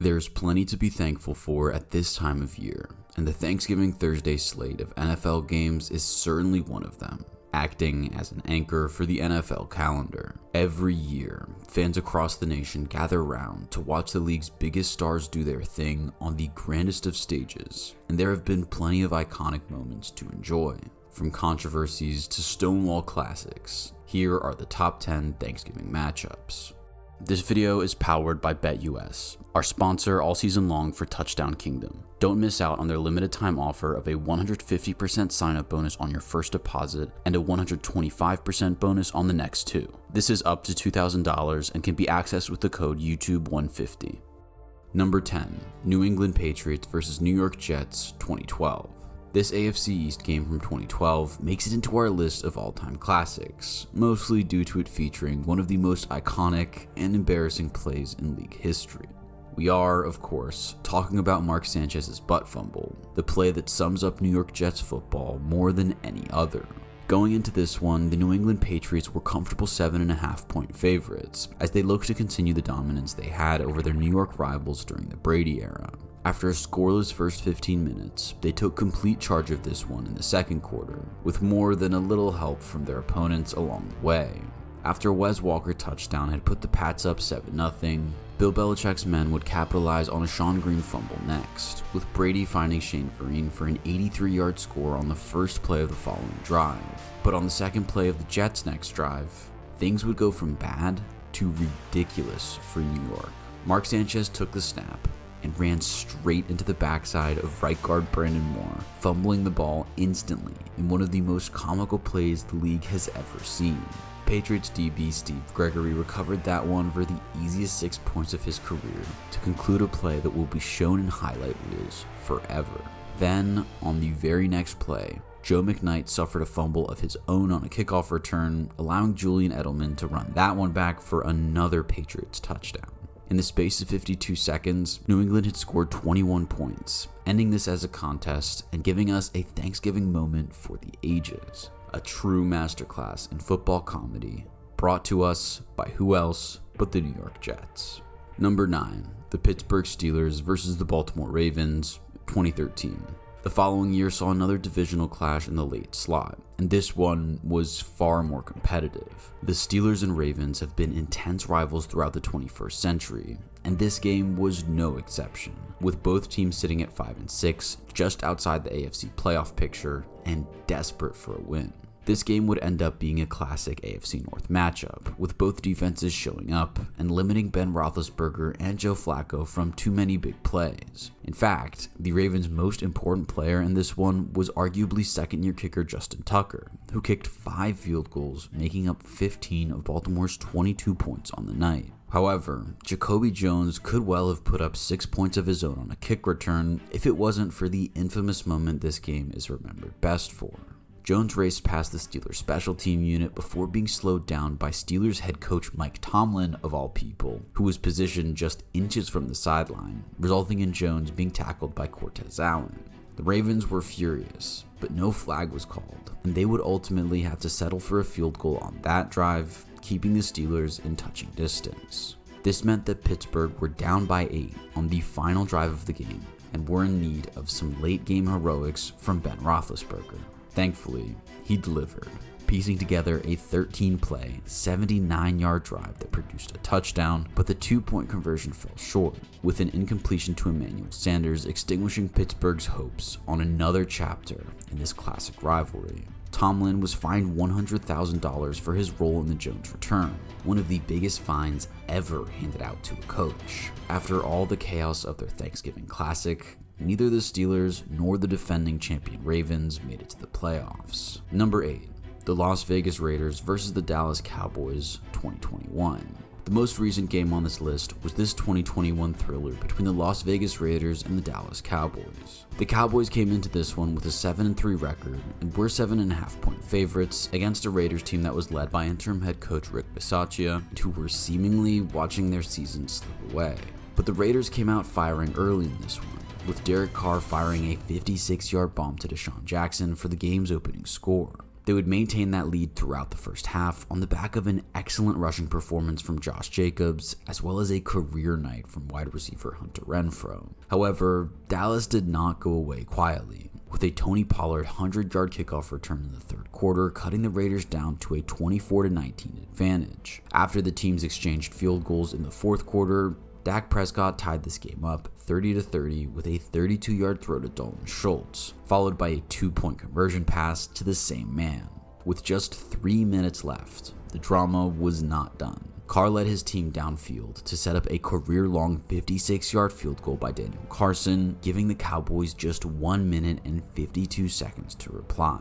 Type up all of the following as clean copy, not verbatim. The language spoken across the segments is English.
There's plenty to be thankful for at this time of year, and the Thanksgiving Thursday slate of NFL games is certainly one of them, acting as an anchor for the NFL calendar. Every year, fans across the nation gather around to watch the league's biggest stars do their thing on the grandest of stages, and there have been plenty of iconic moments to enjoy. From controversies to Stonewall classics, here are the top 10 Thanksgiving matchups. This video is powered by BetUS, our sponsor all season long for Touchdown Kingdom. Don't miss out on their limited time offer of a 150% sign-up bonus on your first deposit and a 125% bonus on the next two. This is up to $2,000 and can be accessed with the code YouTube150. Number 10, New England Patriots vs. New York Jets 2012. This AFC East game from 2012 makes it into our list of all-time classics, mostly due to it featuring one of the most iconic and embarrassing plays in league history. We are, of course, talking about Mark Sanchez's butt fumble, the play that sums up New York Jets football more than any other. Going into this one, the New England Patriots were comfortable 7.5-point favorites, as they looked to continue the dominance they had over their New York rivals during the Brady era. After a scoreless first 15 minutes, they took complete charge of this one in the second quarter, with more than a little help from their opponents along the way. After a Wes Walker touchdown had put the Pats up 7-0, Bill Belichick's men would capitalize on a Sean Green fumble next, with Brady finding Shane Vereen for an 83-yard score on the first play of the following drive. But on the second play of the Jets' next drive, things would go from bad to ridiculous for New York. Mark Sanchez took the snap and ran straight into the backside of right guard Brandon Moore, fumbling the ball instantly in one of the most comical plays the league has ever seen. Patriots DB Steve Gregory recovered that one for the easiest 6 points of his career to conclude a play that will be shown in highlight reels forever. Then, on the very next play, Joe McKnight suffered a fumble of his own on a kickoff return, allowing Julian Edelman to run that one back for another Patriots touchdown. In the space of 52 seconds, New England had scored 21 points, ending this as a contest and giving us a Thanksgiving moment for the ages. A true masterclass in football comedy, brought to us by who else but the New York Jets. Number 9, the Pittsburgh Steelers vs. the Baltimore Ravens, 2013. The following year saw another divisional clash in the late slot, and this one was far more competitive. The Steelers and Ravens have been intense rivals throughout the 21st century, and this game was no exception, with both teams sitting at 5-6, just outside the AFC playoff picture, and desperate for a win. This game would end up being a classic AFC North matchup, with both defenses showing up and limiting Ben Roethlisberger and Joe Flacco from too many big plays. In fact, the Ravens' most important player in this one was arguably second-year kicker Justin Tucker, who kicked 5 field goals, making up 15 of Baltimore's 22 points on the night. However, Jacoby Jones could well have put up 6 points of his own on a kick return if it wasn't for the infamous moment this game is remembered best for. Jones raced past the Steelers special team unit before being slowed down by Steelers head coach Mike Tomlin, of all people, who was positioned just inches from the sideline, resulting in Jones being tackled by Cortez Allen. The Ravens were furious, but no flag was called, and they would ultimately have to settle for a field goal on that drive, keeping the Steelers in touching distance. This meant that Pittsburgh were down by 8 on the final drive of the game, and were in need of some late-game heroics from Ben Roethlisberger. Thankfully, he delivered, piecing together a 13-play, 79-yard drive that produced a touchdown, but the 2-point conversion fell short, with an incompletion to Emmanuel Sanders extinguishing Pittsburgh's hopes on another chapter in this classic rivalry. Tomlin was fined $100,000 for his role in the Jones return, one of the biggest fines ever handed out to a coach. After all the chaos of their Thanksgiving classic, neither the Steelers nor the defending champion Ravens made it to the playoffs. Number 8, the Las Vegas Raiders vs. the Dallas Cowboys 2021. The most recent game on this list was this 2021 thriller between the Las Vegas Raiders and the Dallas Cowboys. The Cowboys came into this one with a 7-3 record and were 7.5-point favorites against a Raiders team that was led by interim head coach Rick Bisaccia, who were seemingly watching their season slip away. But the Raiders came out firing early in this one, with Derek Carr firing a 56-yard bomb to Deshaun Jackson for the game's opening score. They would maintain that lead throughout the first half on the back of an excellent rushing performance from Josh Jacobs, as well as a career night from wide receiver Hunter Renfrow. However, Dallas did not go away quietly, with a Tony Pollard 100-yard kickoff return in the third quarter, cutting the Raiders down to a 24-19 advantage. After the teams exchanged field goals in the fourth quarter, Dak Prescott tied this game up 30-30 with a 32-yard throw to Dalton Schultz, followed by a 2-point conversion pass to the same man. With just 3 minutes left, the drama was not done. Carr led his team downfield to set up a career-long 56-yard field goal by Daniel Carson, giving the Cowboys just 1 minute and 52 seconds to reply.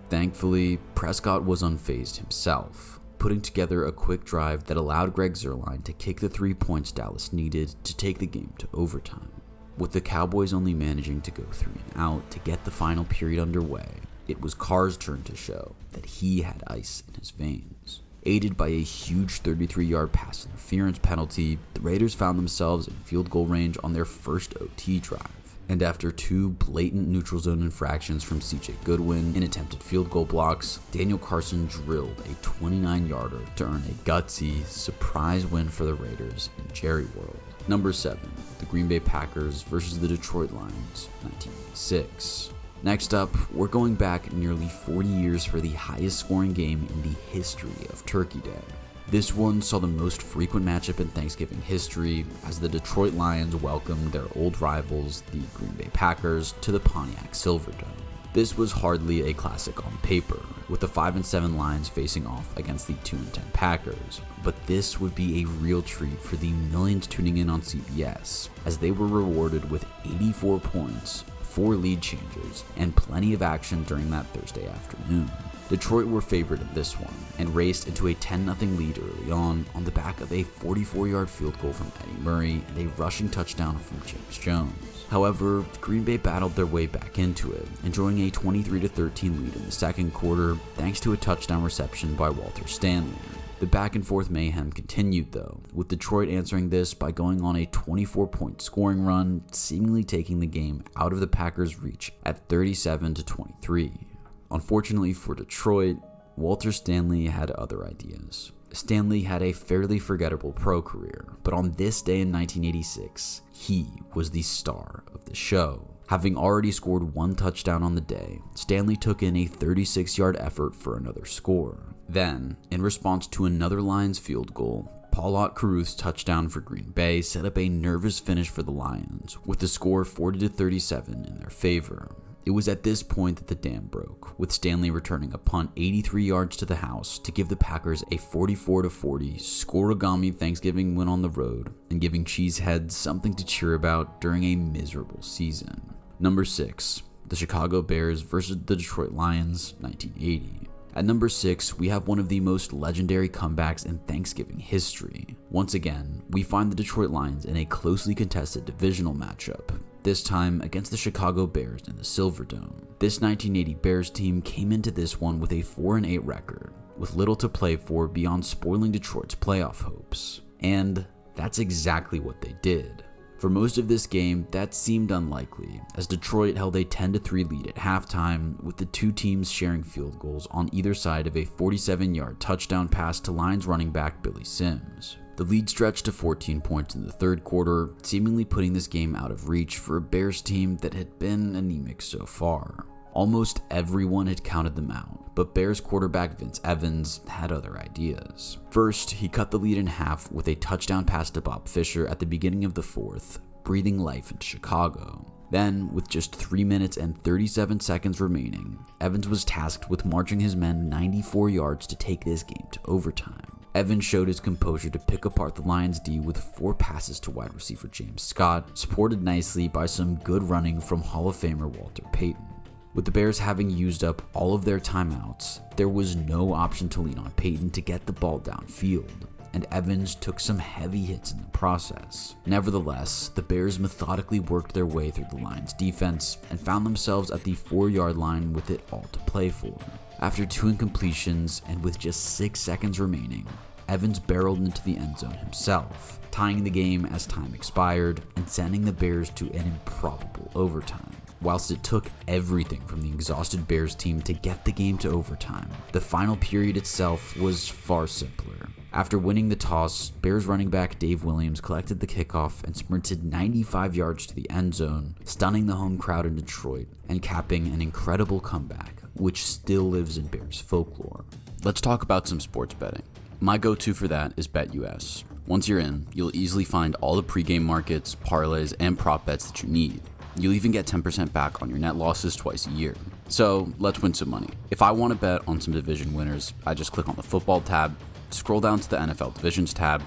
Thankfully, Prescott was unfazed himself, putting together a quick drive that allowed Greg Zuerlein to kick the 3 points Dallas needed to take the game to overtime. With the Cowboys only managing to go 3 and out to get the final period underway, it was Carr's turn to show that he had ice in his veins. Aided by a huge 33-yard pass interference penalty, the Raiders found themselves in field goal range on their first OT drive. And after 2 blatant neutral zone infractions from CJ Goodwin in attempted field goal blocks, Daniel Carson drilled a 29-yarder to earn a gutsy surprise win for the Raiders in Jerry World. Number 7, the Green Bay Packers versus the Detroit Lions, 1986. Next up, we're going back nearly 40 years for the highest scoring game in the history of Turkey Day. This one saw the most frequent matchup in Thanksgiving history as the Detroit Lions welcomed their old rivals, the Green Bay Packers, to the Pontiac Silverdome. This was hardly a classic on paper, with the 5-7 Lions facing off against the 2-10 Packers, but this would be a real treat for the millions tuning in on CBS, as they were rewarded with 84 points, 4 lead changes, and plenty of action during that Thursday afternoon. Detroit were favored in this one, and raced into a 10-0 lead early on the back of a 44-yard field goal from Eddie Murray and a rushing touchdown from James Jones. However, Green Bay battled their way back into it, enjoying a 23-13 lead in the second quarter thanks to a touchdown reception by Walter Stanley. The back-and-forth mayhem continued though, with Detroit answering this by going on a 24-point scoring run, seemingly taking the game out of the Packers' reach at 37-23. Unfortunately for Detroit, Walter Stanley had other ideas. Stanley had a fairly forgettable pro career, but on this day in 1986, he was the star of the show. Having already scored 1 touchdown on the day, Stanley took in a 36-yard effort for another score. Then, in response to another Lions field goal, Paul Caruth's touchdown for Green Bay set up a nervous finish for the Lions, with the score 40-37 in their favor. It was at this point that the dam broke, with Stanley returning a punt 83 yards to the house to give the Packers a 44-40 scoregami Thanksgiving win on the road and giving Cheeseheads something to cheer about during a miserable season. Number 6, the Chicago Bears versus the Detroit Lions, 1980. At number 6, we have one of the most legendary comebacks in Thanksgiving history. Once again, we find the Detroit Lions in a closely contested divisional matchup, this time against the Chicago Bears in the Silverdome. This 1980 Bears team came into this one with a 4-8 record, with little to play for beyond spoiling Detroit's playoff hopes. And that's exactly what they did. For most of this game, that seemed unlikely, as Detroit held a 10-3 lead at halftime, with the two teams sharing field goals on either side of a 47-yard touchdown pass to Lions running back Billy Sims. The lead stretched to 14 points in the third quarter, seemingly putting this game out of reach for a Bears team that had been anemic so far. Almost everyone had counted them out, but Bears quarterback Vince Evans had other ideas. First, he cut the lead in half with a touchdown pass to Bob Fisher at the beginning of the fourth, breathing life into Chicago. Then, with just 3 minutes and 37 seconds remaining, Evans was tasked with marching his men 94 yards to take this game to overtime. Evans showed his composure to pick apart the Lions D with 4 passes to wide receiver James Scott, supported nicely by some good running from Hall of Famer Walter Payton. With the Bears having used up all of their timeouts, there was no option to lean on Payton to get the ball downfield, and Evans took some heavy hits in the process. Nevertheless, the Bears methodically worked their way through the Lions' defense and found themselves at the 4-yard line with it all to play for. After 2 incompletions and with just 6 seconds remaining, Evans barreled into the end zone himself, tying the game as time expired and sending the Bears to an improbable overtime. Whilst it took everything from the exhausted Bears team to get the game to overtime, the final period itself was far simpler. After winning the toss, Bears running back Dave Williams collected the kickoff and sprinted 95 yards to the end zone, stunning the home crowd in Detroit and capping an incredible comeback, which still lives in Bears folklore. Let's talk about some sports betting. My go-to for that is BetUS. Once you're in, you'll easily find all the pregame markets, parlays, and prop bets that you need. You'll even get 10% back on your net losses twice a year. So let's win some money. If I want to bet on some division winners, I just click on the football tab, scroll down to the NFL divisions tab,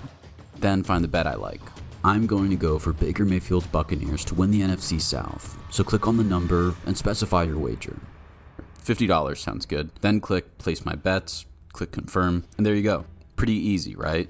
then find the bet I like. I'm going to go for Baker Mayfield's Buccaneers to win the NFC South. So click on the number and specify your wager. $50 sounds good. Then click place my bets, click confirm, and there you go. Pretty easy, right?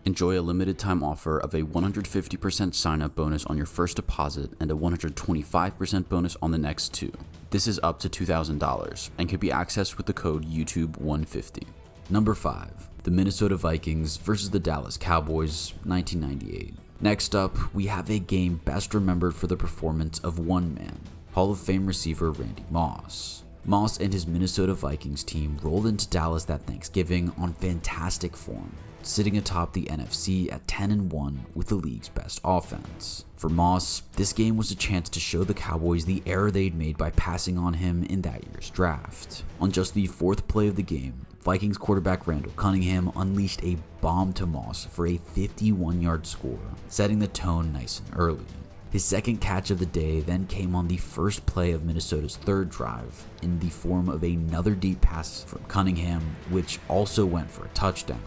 Enjoy a limited time offer of a 150% sign up bonus on your first deposit and a 125% bonus on the next two. This is up to $2,000 and can be accessed with the code YouTube150. Number 5, the Minnesota Vikings versus the Dallas Cowboys, 1998. Next up, we have a game best remembered for the performance of one man, Hall of Fame receiver Randy Moss. Moss and his Minnesota Vikings team rolled into Dallas that Thanksgiving on fantastic form, sitting atop the NFC at 10-1 with the league's best offense. For Moss, this game was a chance to show the Cowboys the error they'd made by passing on him in that year's draft. On just the 4th play of the game, Vikings quarterback Randall Cunningham unleashed a bomb to Moss for a 51-yard score, setting the tone nice and early. His second catch of the day then came on the first play of Minnesota's 3rd drive in the form of another deep pass from Cunningham, which also went for a touchdown.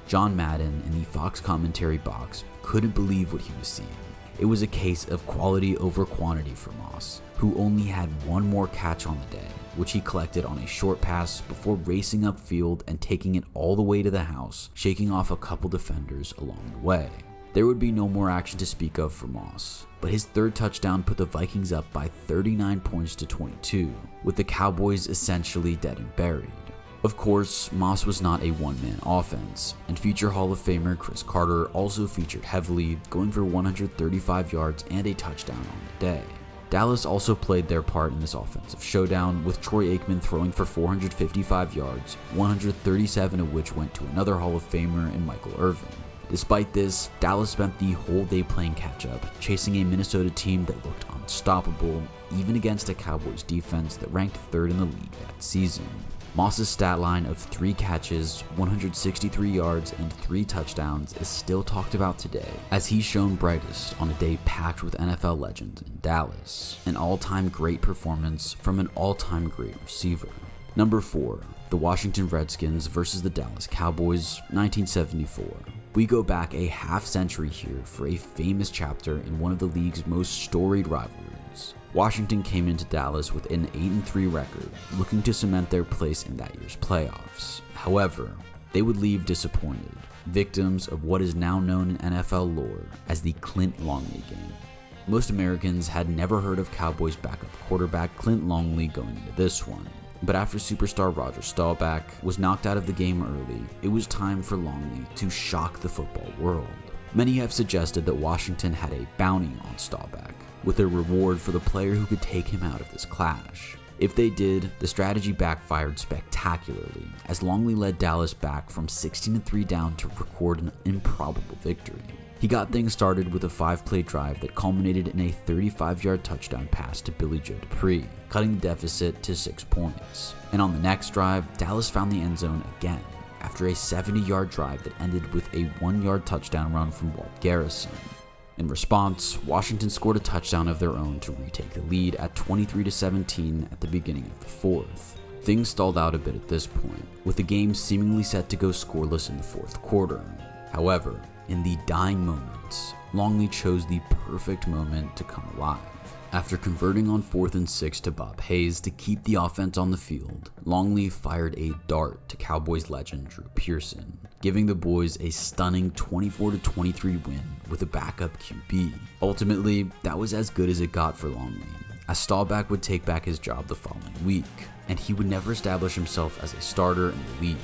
John Madden in the Fox commentary box couldn't believe what he was seeing. It was a case of quality over quantity for Moss, who only had one more catch on the day, which he collected on a short pass before racing upfield and taking it all the way to the house, shaking off a couple defenders along the way. There would be no more action to speak of for Moss, but his 3rd touchdown put the Vikings up by 39 points to 22, with the Cowboys essentially dead and buried. Of course, Moss was not a one-man offense, and future Hall of Famer Chris Carter also featured heavily, going for 135 yards and a touchdown on the day. Dallas also played their part in this offensive showdown, with Troy Aikman throwing for 455 yards, 137 of which went to another Hall of Famer in Michael Irvin. Despite this, Dallas spent the whole day playing catch-up, chasing a Minnesota team that looked unstoppable, even against a Cowboys defense that ranked 3rd in the league that season. Moss's stat line of 3 catches, 163 yards, and 3 touchdowns is still talked about today, as he shone brightest on a day packed with NFL legends in Dallas. An all-time great performance from an all-time great receiver. Number 4, the Washington Redskins versus the Dallas Cowboys, 1974. We go back a half-century here for a famous chapter in one of the league's most storied rivalries. Washington came into Dallas with an 8-3 record, looking to cement their place in that year's playoffs. However, they would leave disappointed, victims of what is now known in NFL lore as the Clint Longley game. Most Americans had never heard of Cowboys backup quarterback Clint Longley going into this one, but after superstar Roger Staubach was knocked out of the game early, it was time for Longley to shock the football world. Many have suggested that Washington had a bounty on Staubach, with a reward for the player who could take him out of this clash. If they did, the strategy backfired spectacularly, as Longley led Dallas back from 16-3 down to record an improbable victory. He got things started with a 5-play drive that culminated in a 35-yard touchdown pass to Billy Joe Dupree, cutting the deficit to 6 points. And on the next drive, Dallas found the end zone again, after a 70-yard drive that ended with a 1-yard touchdown run from Walt Garrison. In response, Washington scored a touchdown of their own to retake the lead at 23-17 at the beginning of the 4th. Things stalled out a bit at this point, with the game seemingly set to go scoreless in the 4th quarter. However, in the dying moments, Longley chose the perfect moment to come alive. After converting on 4th and 6 to Bob Hayes to keep the offense on the field, Longley fired a dart to Cowboys legend Drew Pearson, giving the boys a stunning 24-23 win with a backup QB. Ultimately, that was as good as it got for Longley, as Staubach would take back his job the following week, and he would never establish himself as a starter in the league.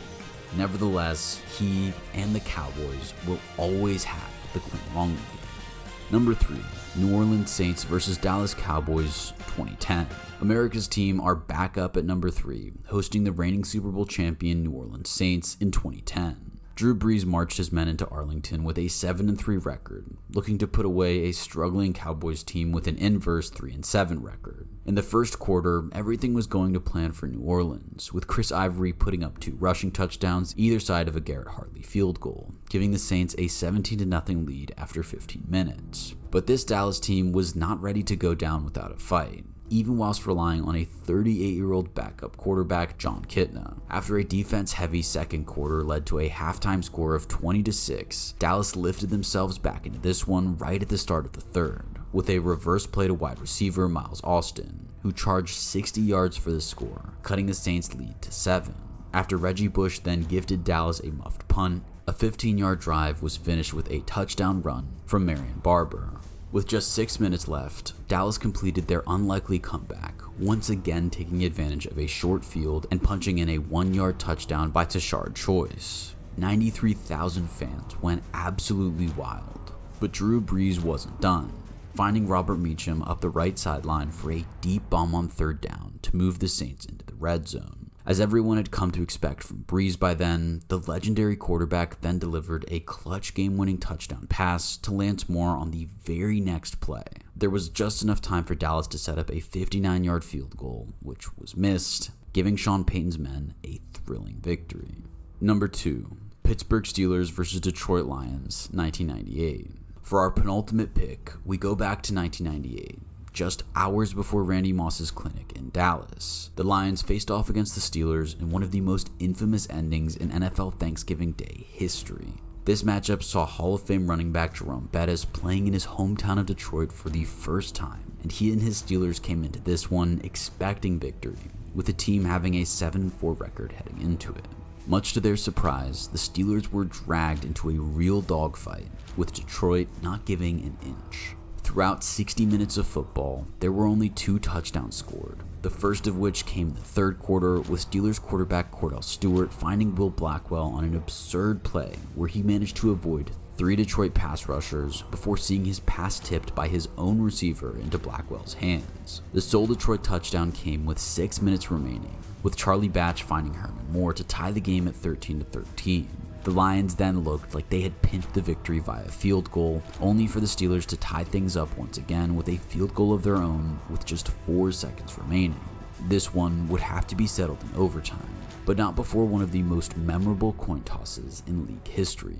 Nevertheless, he and the Cowboys will always have the Clint Longley game. Number 3, New Orleans Saints versus Dallas Cowboys 2010. America's team are back up at number 3, hosting the reigning Super Bowl champion New Orleans Saints in 2010. Drew Brees marched his men into Arlington with a 7-3 record, looking to put away a struggling Cowboys team with an inverse 3-7 record. In the first quarter, everything was going to plan for New Orleans, with Chris Ivory putting up 2 rushing touchdowns either side of a Garrett Hartley field goal, giving the Saints a 17-0 lead after 15 minutes. But this Dallas team was not ready to go down without a fight, even whilst relying on a 38-year-old backup quarterback, John Kitna. After a defense-heavy second quarter led to a halftime score of 20-6, Dallas lifted themselves back into this one right at the start of the third, with a reverse play to wide receiver Miles Austin, who charged 60 yards for the score, cutting the Saints' lead to 7. After Reggie Bush then gifted Dallas a muffed punt, a 15-yard drive was finished with a touchdown run from Marion Barber. With just 6 minutes left, Dallas completed their unlikely comeback, once again taking advantage of a short field and punching in a 1-yard touchdown by Tashard Choice. 93,000 fans went absolutely wild, but Drew Brees wasn't done, finding Robert Meacham up the right sideline for a deep bomb on third down to move the Saints into the red zone. As everyone had come to expect from Brees by then, the legendary quarterback then delivered a clutch game-winning touchdown pass to Lance Moore on the very next play. There was just enough time for Dallas to set up a 59-yard field goal, which was missed, giving Sean Payton's men a thrilling victory. Number 2, Pittsburgh Steelers versus Detroit Lions, 1998. For our penultimate pick, we go back to 1998. Just hours before Randy Moss's clinic in Dallas, the Lions faced off against the Steelers in one of the most infamous endings in NFL Thanksgiving Day history. This matchup saw Hall of Fame running back Jerome Bettis playing in his hometown of Detroit for the first time, and he and his Steelers came into this one expecting victory, with the team having a 7-4 record heading into it. Much to their surprise, the Steelers were dragged into a real dogfight, with Detroit not giving an inch. Throughout 60 minutes of football, there were only 2 touchdowns scored, the first of which came in the third quarter with Steelers quarterback Cordell Stewart finding Will Blackwell on an absurd play where he managed to avoid 3 Detroit pass rushers before seeing his pass tipped by his own receiver into Blackwell's hands. The sole Detroit touchdown came with 6 minutes remaining, with Charlie Batch finding Herman Moore to tie the game at 13-13. The Lions then looked like they had pinched the victory via field goal, only for the Steelers to tie things up once again with a field goal of their own with just 4 seconds remaining. This one would have to be settled in overtime, but not before one of the most memorable coin tosses in league history.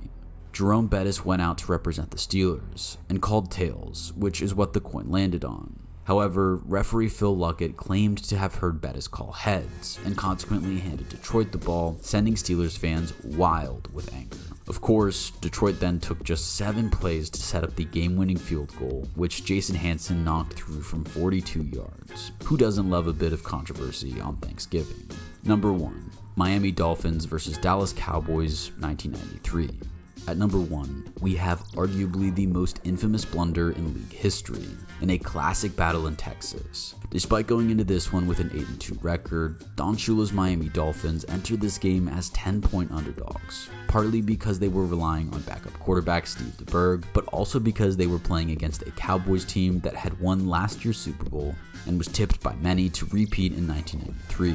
Jerome Bettis went out to represent the Steelers and called tails, which is what the coin landed on. However, referee Phil Luckett claimed to have heard Bettis call heads, and consequently handed Detroit the ball, sending Steelers fans wild with anger. Of course, Detroit then took just 7 plays to set up the game-winning field goal, which Jason Hansen knocked through from 42 yards. Who doesn't love a bit of controversy on Thanksgiving? Number 1, Miami Dolphins versus Dallas Cowboys, 1993. At number 1, we have arguably the most infamous blunder in league history, in a classic battle in Texas. Despite going into this one with an 8-2 record, Don Shula's Miami Dolphins entered this game as 10-point underdogs, partly because they were relying on backup quarterback Steve DeBerg, but also because they were playing against a Cowboys team that had won last year's Super Bowl and was tipped by many to repeat in 1993.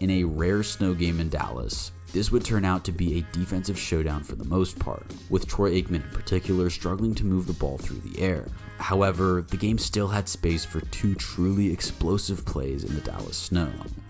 In a rare snow game in Dallas, this would turn out to be a defensive showdown for the most part, with Troy Aikman in particular struggling to move the ball through the air. However, the game still had space for 2 truly explosive plays in the Dallas snow.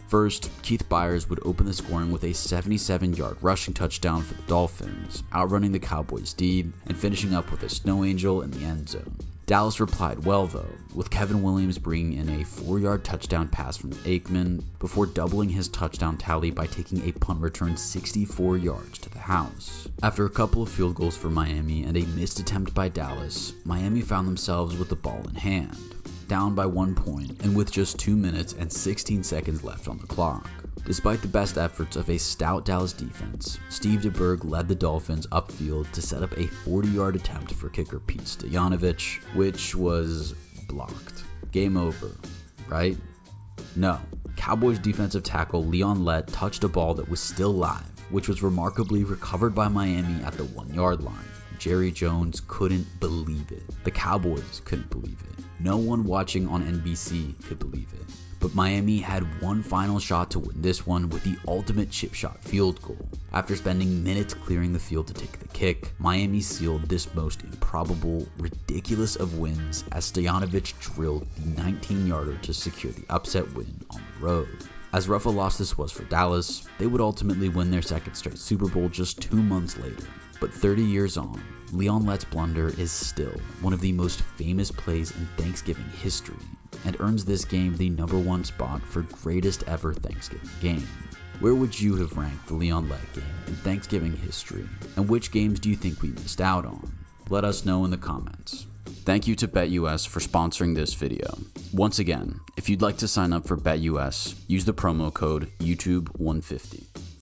First, Keith Byers would open the scoring with a 77-yard rushing touchdown for the Dolphins, outrunning the Cowboys' D and finishing up with a snow angel in the end zone. Dallas replied well though, with Kevin Williams bringing in a 4-yard touchdown pass from Aikman before doubling his touchdown tally by taking a punt return 64 yards to the house. After a couple of field goals for Miami and a missed attempt by Dallas, Miami found themselves with the ball in hand, down by 1 point and with just 2 minutes and 16 seconds left on the clock. Despite the best efforts of a stout Dallas defense, Steve DeBerg led the Dolphins upfield to set up a 40-yard attempt for kicker Pete Stoyanovich, which was blocked. Game over, right? No. Cowboys defensive tackle Leon Lett touched a ball that was still live, which was remarkably recovered by Miami at the 1-yard line. Jerry Jones couldn't believe it. The Cowboys couldn't believe it. No one watching on NBC could believe it. But Miami had one final shot to win this one with the ultimate chip shot field goal. After spending minutes clearing the field to take the kick, Miami sealed this most improbable, ridiculous of wins as Stoyanovich drilled the 19-yarder to secure the upset win on the road. As rough a loss this was for Dallas, they would ultimately win their second straight Super Bowl just 2 months later. But 30 years on, Leon Lett's blunder is still one of the most famous plays in Thanksgiving history, and earns this game the #1 spot for greatest ever Thanksgiving game. Where would you have ranked the Leon Lett game in Thanksgiving history, and which games do you think we missed out on? Let us know in the comments. Thank you to BetUS for sponsoring this video. Once again, if you'd like to sign up for BetUS, use the promo code YouTube150.